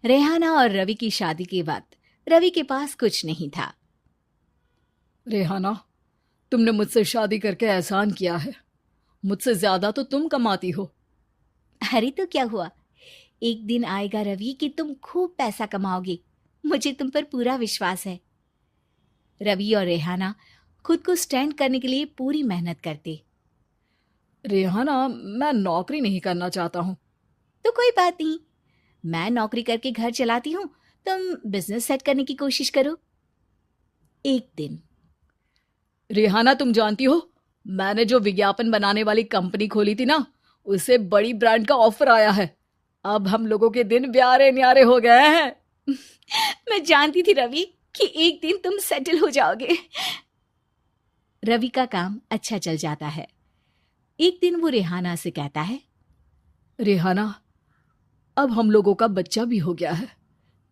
रेहाना और रवि की शादी के वक्त रवि के पास कुछ नहीं था। रेहाना, तुमने मुझसे शादी करके एहसान किया है। मुझसे ज्यादा तो तुम कमाती हो। अरे तो क्या हुआ, एक दिन आएगा रवि कि तुम खूब पैसा कमाओगे। मुझे तुम पर पूरा विश्वास है। रवि और रेहाना खुद को स्टैंड करने के लिए पूरी मेहनत करते। रेहाना, मैं नौकरी नहीं करना चाहता हूँ। तो कोई बात नहीं, मैं नौकरी करके घर चलाती हूँ, तुम बिजनेस सेट करने की कोशिश करो। एक दिन रेहाना, तुम जानती हो, मैंने जो विज्ञापन बनाने वाली कंपनी खोली थी ना, उसे बड़ी ब्रांड का ऑफर आया है। अब हम लोगों के दिन ब्यारे न्यारे हो गए हैं। मैं जानती थी रवि कि एक दिन तुम सेटल हो जाओगे। रवि का काम अच्छा चल जाता है। एक दिन वो रेहाना से कहता है, रेहाना, अब हम लोगों का बच्चा भी हो गया है।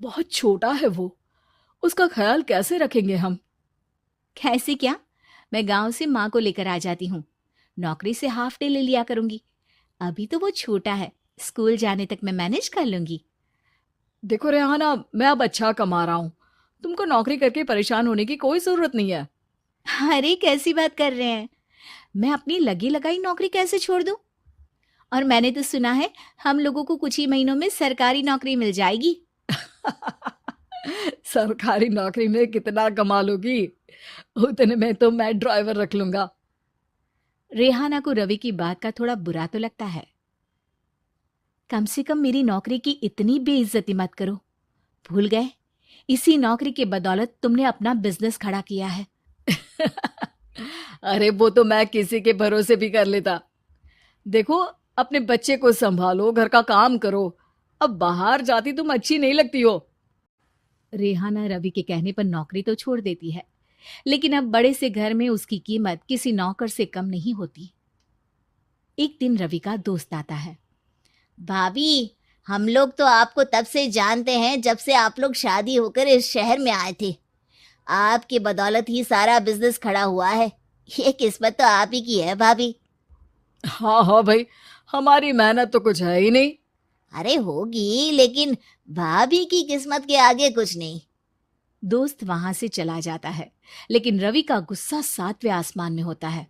बहुत छोटा है वो। उसका ख्याल कैसे रखेंगे हम? कैसे क्या, मैं गांव से माँ को लेकर आ जाती हूँ। नौकरी से हाफ डे ले लिया करूंगी। अभी तो वो छोटा है, स्कूल जाने तक मैं मैनेज कर लूंगी। देखो रेहाना, मैं अब अच्छा कमा रहा हूँ। तुमको नौकरी करके परेशान होने की कोई जरूरत नहीं है। अरे कैसी बात कर रहे हैं, मैं अपनी लगी लगाई नौकरी कैसे छोड़ दूं? और मैंने तो सुना है हम लोगों को कुछ ही महीनों में सरकारी नौकरी मिल जाएगी। सरकारी नौकरी में कितना कमा लोगी? उतने में तो मैं ड्राइवर रख लूंगा। रेहाना को रवि की बात का थोड़ा बुरा तो लगता है। कम से कम मेरी नौकरी की इतनी बेइज्जती मत करो। भूल गए, इसी नौकरी के बदौलत तुमने अपना बिजनेस खड़ा किया है। अरे वो तो मैं किसी के भरोसे भी कर लेता। देखो, अपने बच्चे को संभालो, घर का काम करो। अब बाहर जाती तुम अच्छी नहीं लगती हो। रेहाना रवि के कहने पर नौकरी तो छोड़ देती है, लेकिन अब बड़े से घर में उसकी कीमत किसी नौकर से कम नहीं होती। एक दिन रवि का दोस्त आता है। भाभी, हम लोग तो आपको तब से जानते हैं जब से आप लोग शादी होकर इस शहर में आए थे। आपकी बदौलत ही सारा बिजनेस खड़ा हुआ है। ये किस्मत तो आप ही की है भाभी। हाँ हाँ भाई, हमारी मेहनत तो कुछ है ही नहीं। अरे होगी, लेकिन भाभी की किस्मत के आगे कुछ नहीं। दोस्त वहां से चला जाता है, लेकिन रवि का गुस्सा सातवें आसमान में होता है।